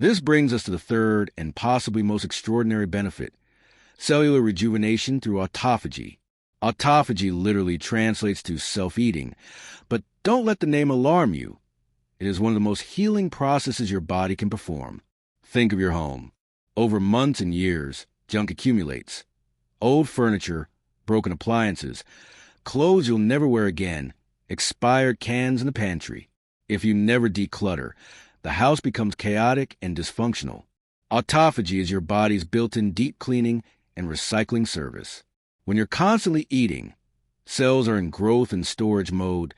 This brings us to the third and possibly most extraordinary benefit: cellular rejuvenation through autophagy. Autophagy literally translates to self-eating, but don't let the name alarm you. It is one of the most healing processes your body can perform. Think of your home. Over months and years, junk accumulates. Old furniture, broken appliances, clothes you'll never wear again, expired cans in the pantry. If you never declutter, the house becomes chaotic and dysfunctional. Autophagy is your body's built-in deep cleaning and recycling service. When you're constantly eating, cells are in growth and storage mode,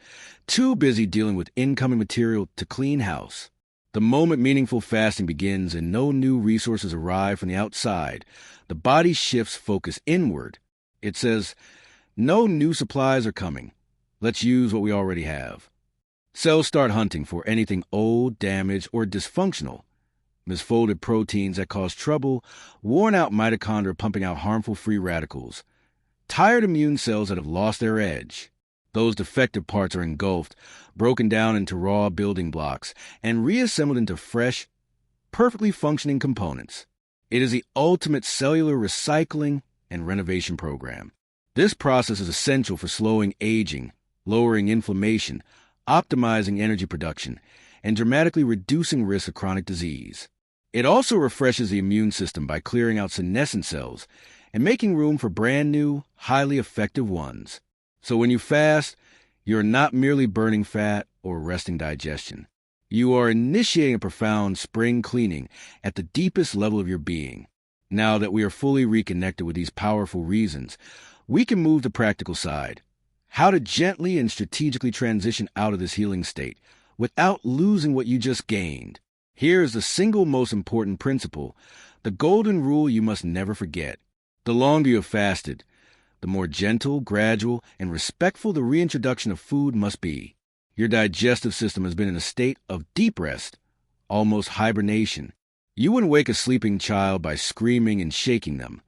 too busy dealing with incoming material to clean house. The moment meaningful fasting begins and no new resources arrive from the outside, the body shifts focus inward. It says, no new supplies are coming. Let's use what we already have. Cells start hunting for anything old, damaged, or dysfunctional. Misfolded proteins that cause trouble, worn-out mitochondria pumping out harmful free radicals, tired immune cells that have lost their edge. Those defective parts are engulfed, broken down into raw building blocks, and reassembled into fresh, perfectly functioning components. It is the ultimate cellular recycling and renovation program. This process is essential for slowing aging, lowering inflammation, optimizing energy production, and dramatically reducing risk of chronic disease. It also refreshes the immune system by clearing out senescent cells and making room for brand new, highly effective ones. So when you fast, you're not merely burning fat or arresting digestion. You are initiating a profound spring cleaning at the deepest level of your being. Now that we are fully reconnected with these powerful reasons, we can move to practical side. How to gently and strategically transition out of this healing state without losing what you just gained. Here is the single most important principle, the golden rule you must never forget. The longer you have fasted, the more gentle, gradual, and respectful the reintroduction of food must be. Your digestive system has been in a state of deep rest, almost hibernation. You wouldn't wake a sleeping child by screaming and shaking them.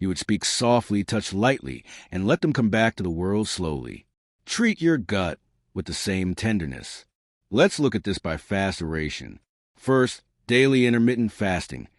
You would speak softly, touch lightly, and let them come back to the world slowly. Treat your gut with the same tenderness. Let's look at this by fast duration. First, daily intermittent fasting,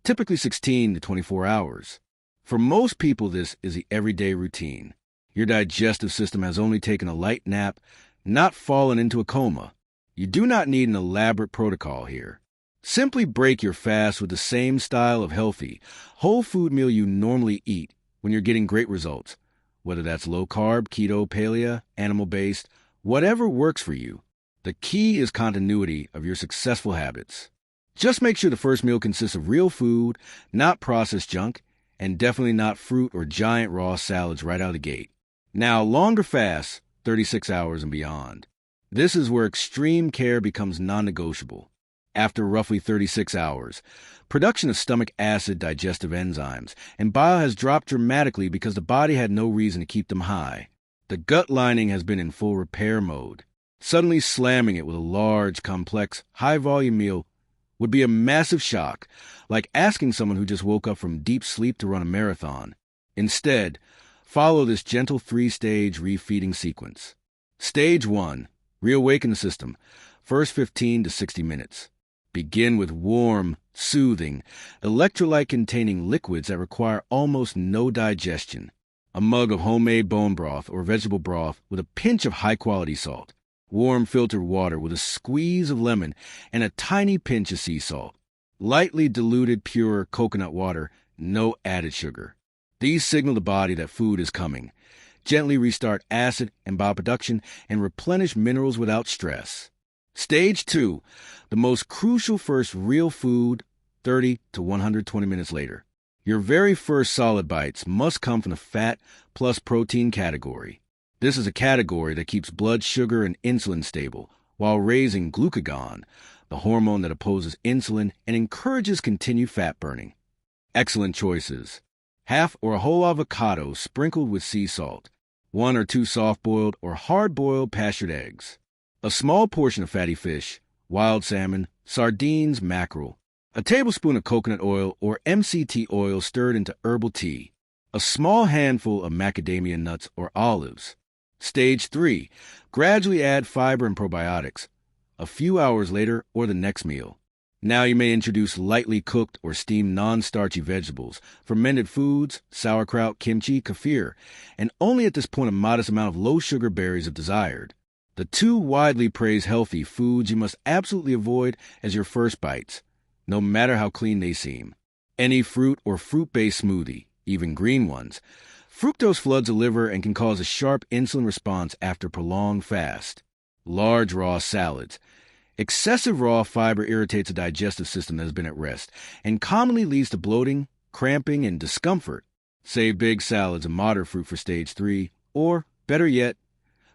typically 16 to 24 hours. For most people, this is the everyday routine. Your digestive system has only taken a light nap, not fallen into a coma. You do not need an elaborate protocol here. Simply break your fast with the same style of healthy, whole food meal you normally eat when you're getting great results, whether that's low carb, keto, paleo, animal-based, whatever works for you. The key is continuity of your successful habits. Just make sure the first meal consists of real food, not processed junk, and definitely not fruit or giant raw salads right out of the gate. Now, longer fasts, 36 hours and beyond. This is where extreme care becomes non-negotiable. After roughly 36 hours, production of stomach acid digestive enzymes and bile has dropped dramatically because the body had no reason to keep them high. The gut lining has been in full repair mode. Suddenly slamming it with a large, complex, high-volume meal would be a massive shock, like asking someone who just woke up from deep sleep to run a marathon. Instead, follow this gentle 3-stage refeeding sequence. Stage 1, reawaken the system, first 15 to 60 minutes. Begin with warm, soothing, electrolyte-containing liquids that require almost no digestion. A mug of homemade bone broth or vegetable broth with a pinch of high-quality salt. Warm filtered water with a squeeze of lemon and a tiny pinch of sea salt. Lightly diluted pure coconut water, no added sugar. These signal the body that food is coming. Gently restart acid and bile production and replenish minerals without stress. Stage 2, the most crucial first real food, 30 to 120 minutes later. Your very first solid bites must come from the fat plus protein category. This is a category that keeps blood sugar and insulin stable while raising glucagon, the hormone that opposes insulin and encourages continued fat burning. Excellent choices. Half or a whole avocado sprinkled with sea salt. 1 or 2 soft-boiled or hard-boiled pastured eggs. A small portion of fatty fish, wild salmon, sardines, mackerel. A tablespoon of coconut oil or MCT oil stirred into herbal tea. A small handful of macadamia nuts or olives. Stage 3, gradually add fiber and probiotics, a few hours later or the next meal. Now you may introduce lightly cooked or steamed non-starchy vegetables, fermented foods, sauerkraut, kimchi, kefir, and only at this point a modest amount of low-sugar berries if desired. The two widely praised healthy foods you must absolutely avoid as your first bites, no matter how clean they seem. Any fruit or fruit-based smoothie, even green ones. Fructose floods the liver and can cause a sharp insulin response after prolonged fast. Large raw salads. Excessive raw fiber irritates the digestive system that has been at rest and commonly leads to bloating, cramping, and discomfort. Save big salads and moderate fruit for stage 3, or, better yet,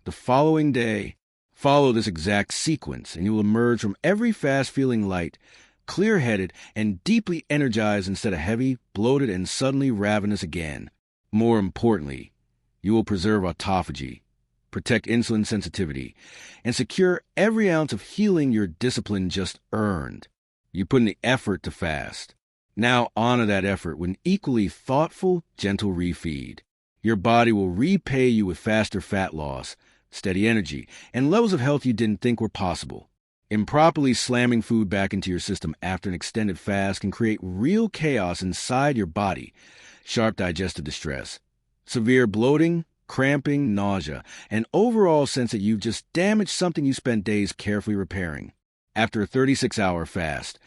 the following day. Follow this exact sequence, and you will emerge from every fast feeling light, clear-headed, and deeply energized instead of heavy, bloated, and suddenly ravenous again. More importantly, you will preserve autophagy, protect insulin sensitivity, and secure every ounce of healing your discipline just earned. You put in the effort to fast. Now honor that effort with an equally thoughtful, gentle refeed. Your body will repay you with faster fat loss, steady energy, and levels of health you didn't think were possible. Improperly slamming food back into your system after an extended fast can create real chaos inside your body, sharp digestive distress, severe bloating, cramping, nausea, and overall sense that you've just damaged something you spent days carefully repairing. After a 36-hour fast,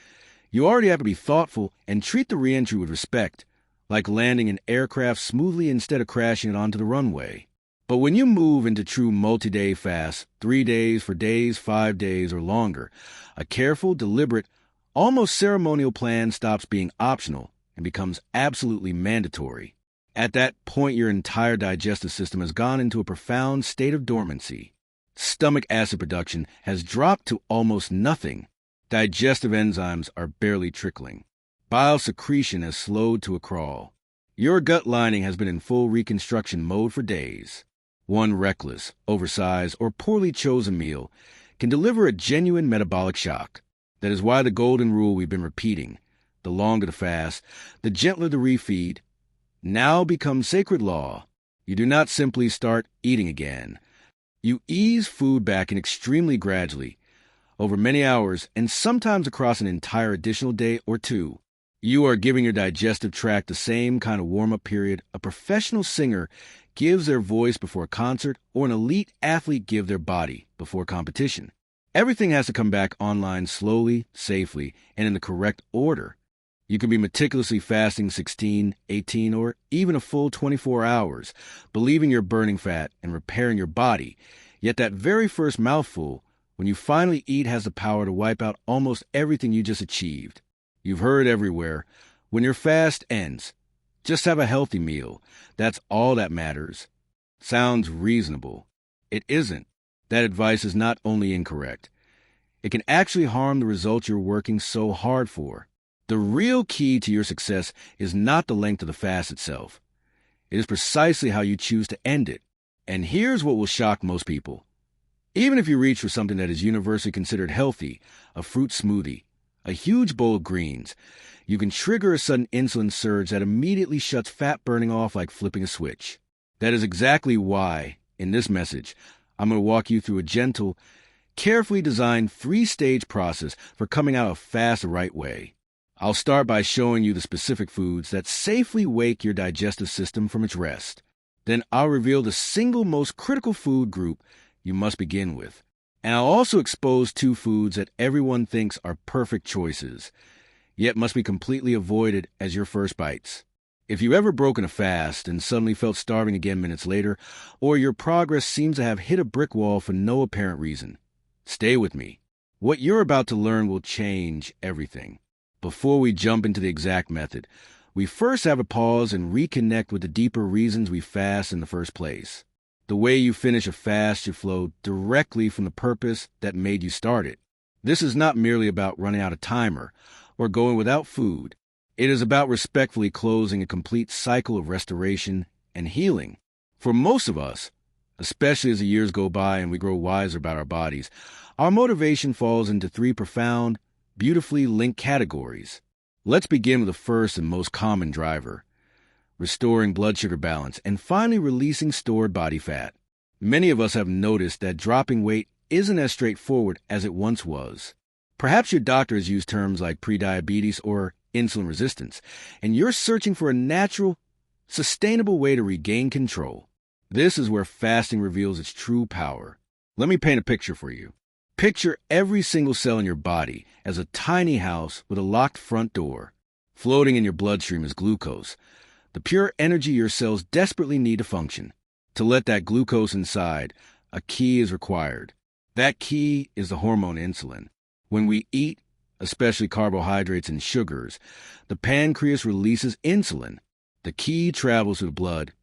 you already have to be thoughtful and treat the reentry with respect, like landing an aircraft smoothly instead of crashing it onto the runway. But when you move into true multi-day fasts, 3 days for days, 5 days, or longer, a careful, deliberate, almost ceremonial plan stops being optional and becomes absolutely mandatory. At that point, your entire digestive system has gone into a profound state of dormancy. Stomach acid production has dropped to almost nothing. Digestive enzymes are barely trickling. Bile secretion has slowed to a crawl. Your gut lining has been in full reconstruction mode for days. One reckless, oversized, or poorly chosen meal can deliver a genuine metabolic shock. That is why the golden rule we've been repeating, the longer the fast, the gentler the refeed, now becomes sacred law. You do not simply start eating again. You ease food back in extremely gradually, over many hours, and sometimes across an entire additional day or two. You are giving your digestive tract the same kind of warm-up period a professional singer gives their voice before a concert or an elite athlete give their body before competition. Everything has to come back online slowly, safely, and in the correct order. You can be meticulously fasting 16, 18, or even a full 24 hours, believing you're burning fat and repairing your body, yet that very first mouthful, when you finally eat, has the power to wipe out almost everything you just achieved. You've heard everywhere, when your fast ends, just have a healthy meal. That's all that matters. Sounds reasonable. It isn't. That advice is not only incorrect, it can actually harm the results you're working so hard for. The real key to your success is not the length of the fast itself. It is precisely how you choose to end it. And here's what will shock most people. Even if you reach for something that is universally considered healthy, a fruit smoothie, a huge bowl of greens, you can trigger a sudden insulin surge that immediately shuts fat burning off like flipping a switch. That is exactly why, in this message, I'm going to walk you through a gentle, carefully designed 3-stage process for coming out of fast the right way. I'll start by showing you the specific foods that safely wake your digestive system from its rest. Then I'll reveal the single most critical food group you must begin with. And I'll also expose 2 foods that everyone thinks are perfect choices, yet must be completely avoided as your first bites. If you've ever broken a fast and suddenly felt starving again minutes later, or your progress seems to have hit a brick wall for no apparent reason, stay with me. What you're about to learn will change everything. Before we jump into the exact method, we first have to pause and reconnect with the deeper reasons we fast in the first place. The way you finish a fast should flow directly from the purpose that made you start it. This is not merely about running out of timer or going without food. It is about respectfully closing a complete cycle of restoration and healing. For most of us, especially as the years go by and we grow wiser about our bodies, our motivation falls into 3 profound, beautifully linked categories. Let's begin with the first and most common driver: restoring blood sugar balance and finally releasing stored body fat. Many of us have noticed that dropping weight isn't as straightforward as it once was. Perhaps your doctor has used terms like prediabetes or insulin resistance, and you're searching for a natural, sustainable way to regain control. This is where fasting reveals its true power. Let me paint a picture for you. Picture every single cell in your body as a tiny house with a locked front door. Floating in your bloodstream is glucose, the pure energy your cells desperately need to function. To let that glucose inside, a key is required. That key is the hormone insulin. When we eat, especially carbohydrates and sugars, the pancreas releases insulin. The key travels through the blood,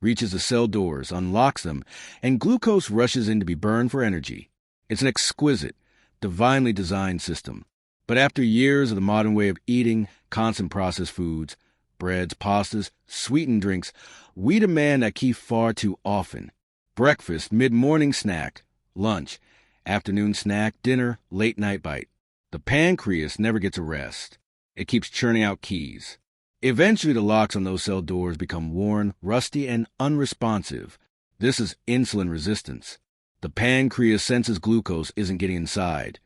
reaches the cell doors, unlocks them, and glucose rushes in to be burned for energy. It's an exquisite, divinely designed system. But after years of the modern way of eating, constant processed foods, breads, pastas, sweetened drinks, we demand that key far too often. Breakfast, mid-morning snack, lunch, afternoon snack, dinner, late-night bite. The pancreas never gets a rest. It keeps churning out keys. Eventually, the locks on those cell doors become worn, rusty, and unresponsive. This is insulin resistance. The pancreas senses glucose isn't getting inside,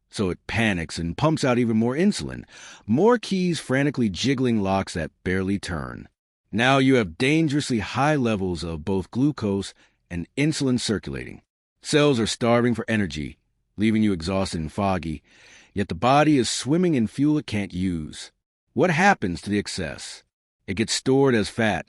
so it panics and pumps out even more insulin, more keys frantically jiggling locks that barely turn. Now you have dangerously high levels of both glucose and insulin circulating. Cells are starving for energy, leaving you exhausted and foggy, yet the body is swimming in fuel it can't use. What happens to the excess? It gets stored as fat,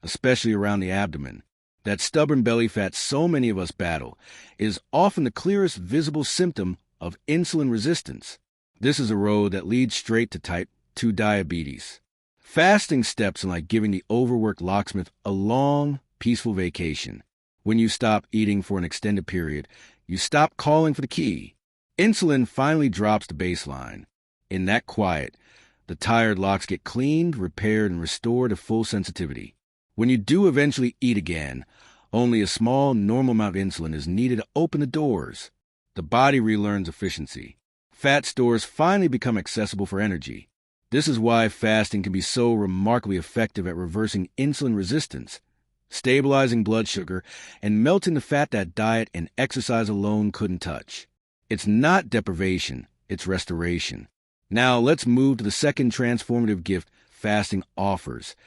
especially around the abdomen. That stubborn belly fat so many of us battle is often the clearest visible symptom of insulin resistance. This is a road that leads straight to type 2 diabetes. Fasting steps in like giving the overworked locksmith a long, peaceful vacation. When you stop eating for an extended period, you stop calling for the key. Insulin finally drops to baseline. In that quiet, the tired locks get cleaned, repaired, and restored to full sensitivity. When you do eventually eat again, only a small, normal amount of insulin is needed to open the doors. The body relearns efficiency. Fat stores finally become accessible for energy. This is why fasting can be so remarkably effective at reversing insulin resistance, stabilizing blood sugar, and melting the fat that diet and exercise alone couldn't touch. It's not deprivation, it's restoration. Now let's move to the second transformative gift fasting offers: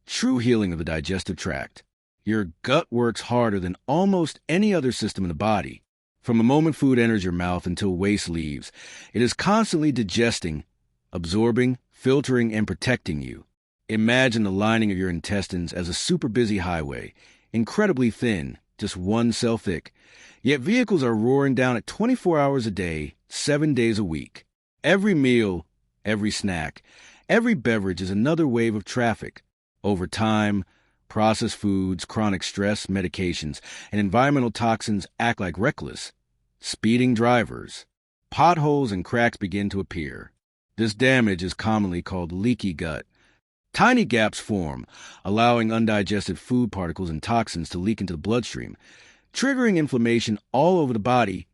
true healing of the digestive tract. Your gut works harder than almost any other system in the body. From the moment food enters your mouth until waste leaves, it is constantly digesting, absorbing, filtering, and protecting you. Imagine the lining of your intestines as a super busy highway, incredibly thin, just one cell thick, yet vehicles are roaring down at 24 hours a day, 7 days a week. Every meal, every snack, every beverage is another wave of traffic. Over time, processed foods, chronic stress, medications, and environmental toxins act like reckless, speeding drivers. Potholes and cracks begin to appear. This damage is commonly called leaky gut. Tiny gaps form, allowing undigested food particles and toxins to leak into the bloodstream, triggering inflammation all over the body,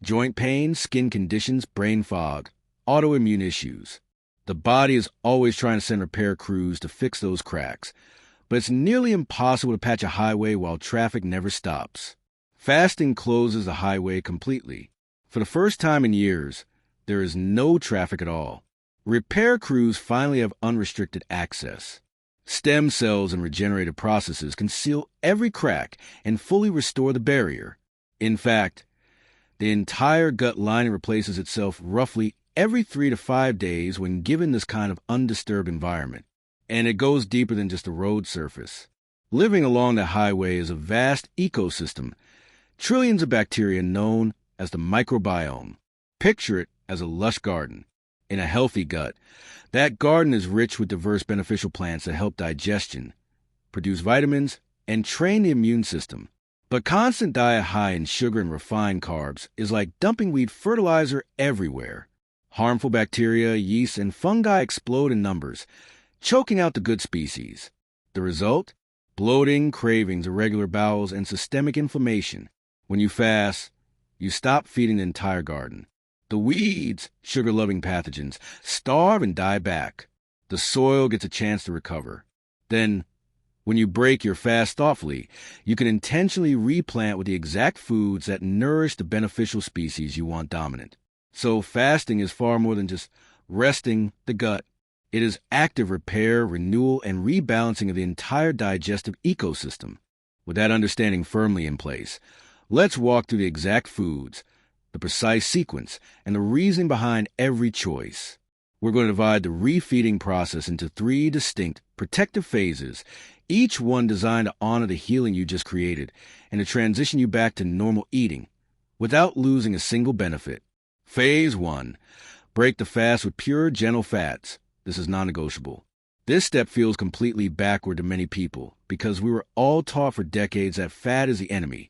joint pain, skin conditions, brain fog, autoimmune issues. The body is always trying to send repair crews to fix those cracks, but it's nearly impossible to patch a highway while traffic never stops. Fasting closes the highway completely. For the first time in years, there is no traffic at all. Repair crews finally have unrestricted access. Stem cells and regenerative processes can seal every crack and fully restore the barrier. In fact, the entire gut lining replaces itself roughly every 3 to 5 days when given this kind of undisturbed environment. And it goes deeper than just a road surface. Living along the highway is a vast ecosystem, trillions of bacteria known as the microbiome. Picture it as a lush garden. In a healthy gut, that garden is rich with diverse beneficial plants that help digestion, produce vitamins, and train the immune system. But constant diet high in sugar and refined carbs is like dumping weed fertilizer everywhere. Harmful bacteria, yeast, and fungi explode in numbers, choking out the good species. The result? Bloating, cravings, irregular bowels, and systemic inflammation. When you fast, you stop feeding the entire garden. The weeds, sugar-loving pathogens, starve and die back. The soil gets a chance to recover. Then, when you break your fast thoughtfully, you can intentionally replant with the exact foods that nourish the beneficial species you want dominant. So fasting is far more than just resting the gut. It is active repair, renewal, and rebalancing of the entire digestive ecosystem. With that understanding firmly in place, let's walk through the exact foods, the precise sequence, and the reasoning behind every choice. We're going to divide the refeeding process into 3 distinct, protective phases, each one designed to honor the healing you just created and to transition you back to normal eating without losing a single benefit. Phase 1. Break the fast with pure, gentle fats. This is non-negotiable. This step feels completely backward to many people because we were all taught for decades that fat is the enemy,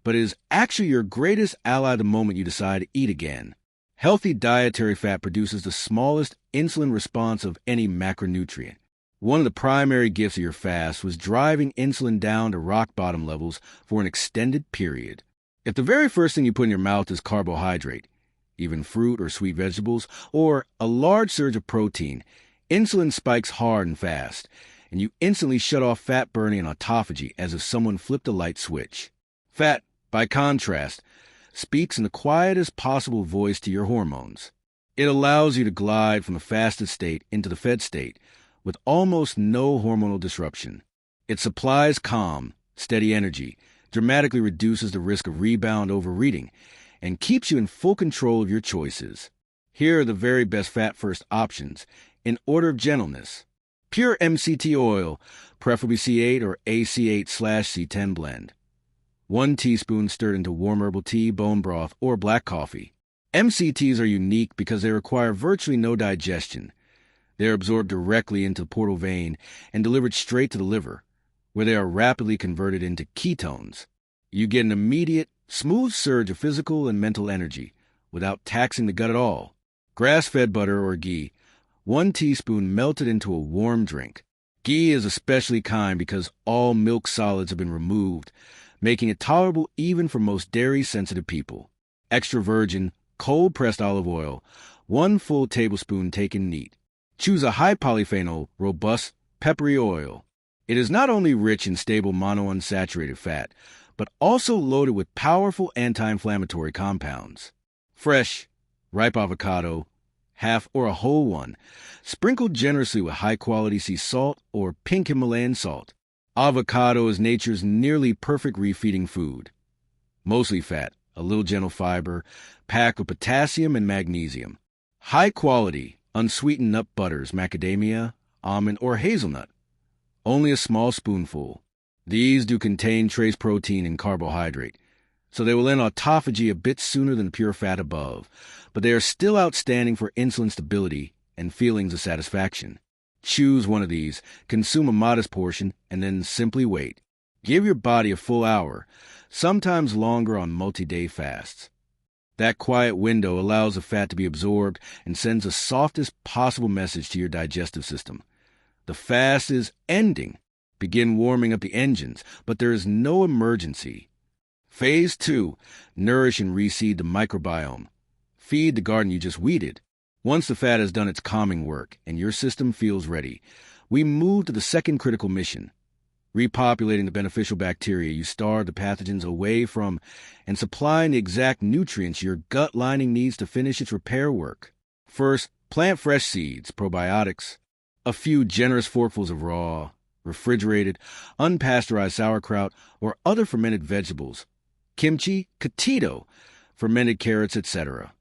but it is actually your greatest ally the moment you decide to eat again. Healthy dietary fat produces the smallest insulin response of any macronutrient. One of the primary gifts of your fast was driving insulin down to rock bottom levels for an extended period. If the very first thing you put in your mouth is carbohydrate, even fruit or sweet vegetables, or a large surge of protein, insulin spikes hard and fast, and you instantly shut off fat burning and autophagy as if someone flipped a light switch. Fat, by contrast, speaks in the quietest possible voice to your hormones. It allows you to glide from the fasted state into the fed state with almost no hormonal disruption. It supplies calm, steady energy, dramatically reduces the risk of rebound overeating, and keeps you in full control of your choices. Here are the very best fat-first options, in order of gentleness. Pure MCT oil, preferably C8 or AC8/C10 blend. 1 teaspoon stirred into warm herbal tea, bone broth, or black coffee. MCTs are unique because they require virtually no digestion. They are absorbed directly into the portal vein and delivered straight to the liver, where they are rapidly converted into ketones. You get an immediate, smooth surge of physical and mental energy without taxing the gut at all. Grass-fed butter or ghee, 1 teaspoon melted into a warm drink. Ghee is especially kind because all milk solids have been removed, making it tolerable even for most dairy-sensitive people. Extra virgin, cold-pressed olive oil, 1 full tablespoon taken neat. Choose a high polyphenol, robust, peppery oil. It is not only rich in stable monounsaturated fat, but also loaded with powerful anti-inflammatory compounds. Fresh, ripe avocado, half or a whole one, sprinkled generously with high-quality sea salt or pink Himalayan salt. Avocado is nature's nearly perfect refeeding food. Mostly fat, a little gentle fiber, packed with potassium and magnesium. High-quality, unsweetened nut butters, macadamia, almond, or hazelnut. Only a small spoonful. These do contain trace protein and carbohydrate, so they will end autophagy a bit sooner than pure fat above, but they are still outstanding for insulin stability and feelings of satisfaction. Choose one of these, consume a modest portion, and then simply wait. Give your body a full hour, sometimes longer on multi-day fasts. That quiet window allows the fat to be absorbed and sends the softest possible message to your digestive system. The fast is ending. Begin warming up the engines, but there is no emergency. Phase 2. Nourish and reseed the microbiome. Feed the garden you just weeded. Once the fat has done its calming work and your system feels ready, we move to the second critical mission. Repopulating the beneficial bacteria you starved the pathogens away from and supplying the exact nutrients your gut lining needs to finish its repair work. First, plant fresh seeds, probiotics, a few generous forkfuls of raw, refrigerated, unpasteurized sauerkraut, or other fermented vegetables, kimchi, keto, fermented carrots, etc.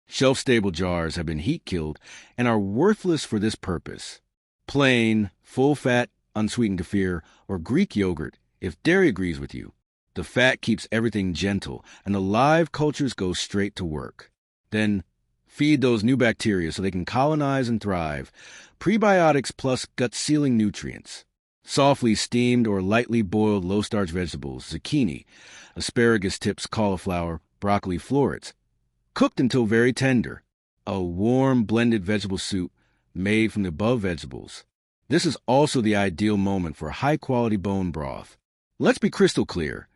Shelf-stable jars have been heat-killed and are worthless for this purpose. Plain, full-fat, unsweetened kefir, or Greek yogurt, if dairy agrees with you. The fat keeps everything gentle, and the live cultures go straight to work. Then, feed those new bacteria so they can colonize and thrive. Prebiotics plus gut-sealing nutrients. Softly steamed or lightly boiled low-starch vegetables, zucchini, asparagus tips, cauliflower, broccoli florets, cooked until very tender. A warm blended vegetable soup made from the above vegetables. This is also the ideal moment for high-quality bone broth. Let's be crystal clear.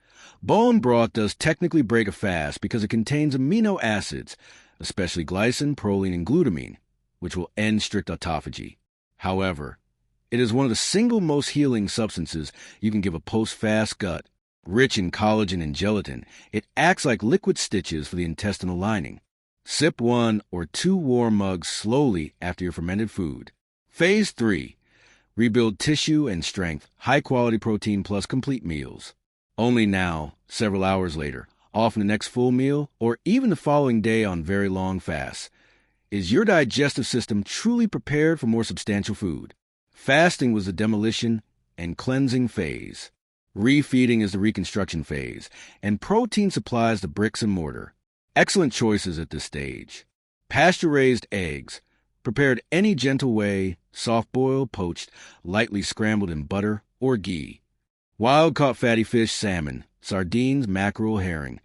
Bone broth does technically break a fast because it contains amino acids, especially glycine, proline, and glutamine, which will end strict autophagy. However, it is one of the single most healing substances you can give a post-fast gut. Rich in collagen and gelatin, it acts like liquid stitches for the intestinal lining. Sip 1 or 2 warm mugs slowly after your fermented food. Phase 3. Rebuild tissue and strength, high-quality protein plus complete meals. Only now, several hours later, often the next full meal, or even the following day on very long fasts. Is your digestive system truly prepared for more substantial food? Fasting was the demolition and cleansing phase. Refeeding is the reconstruction phase, and protein supplies the bricks and mortar. Excellent choices at this stage. Pasture-raised eggs, prepared any gentle way, soft-boiled, poached, lightly scrambled in butter or ghee. Wild-caught fatty fish, salmon, sardines, mackerel, herring.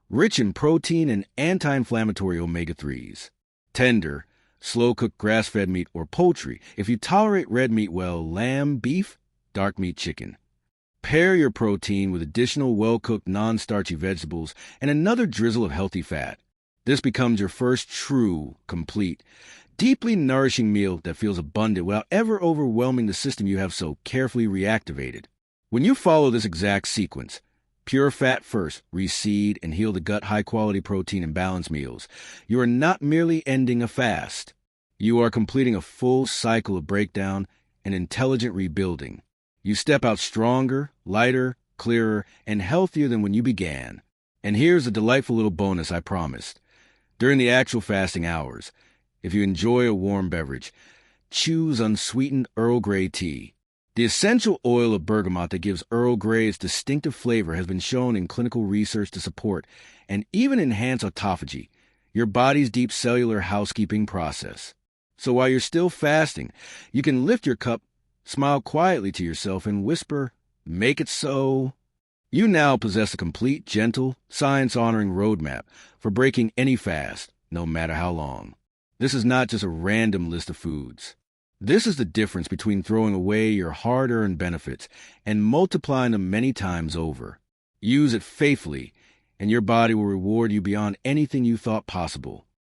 Rich in protein and anti-inflammatory omega-3s. Tender, slow-cooked grass-fed meat or poultry. If you tolerate red meat well, lamb, beef, dark meat, chicken. Pair your protein with additional well-cooked non-starchy vegetables and another drizzle of healthy fat. This becomes your first true, complete, deeply nourishing meal that feels abundant without ever overwhelming the system you have so carefully reactivated. When you follow this exact sequence, pure fat first, reseed, and heal the gut high-quality protein and balanced meals, you are not merely ending a fast. You are completing a full cycle of breakdown and intelligent rebuilding. You step out stronger, lighter, clearer, and healthier than when you began. And here's a delightful little bonus I promised. During the actual fasting hours, if you enjoy a warm beverage, choose unsweetened Earl Grey tea. The essential oil of bergamot that gives Earl Grey its distinctive flavor has been shown in clinical research to support and even enhance autophagy, your body's deep cellular housekeeping process. So while you're still fasting, you can lift your cup, smile quietly to yourself, and whisper, "Make it so." You now possess a complete, gentle, science-honoring roadmap for breaking any fast, no matter how long. This is not just a random list of foods. This is the difference between throwing away your hard-earned benefits and multiplying them many times over. Use it faithfully, and your body will reward you beyond anything you thought possible.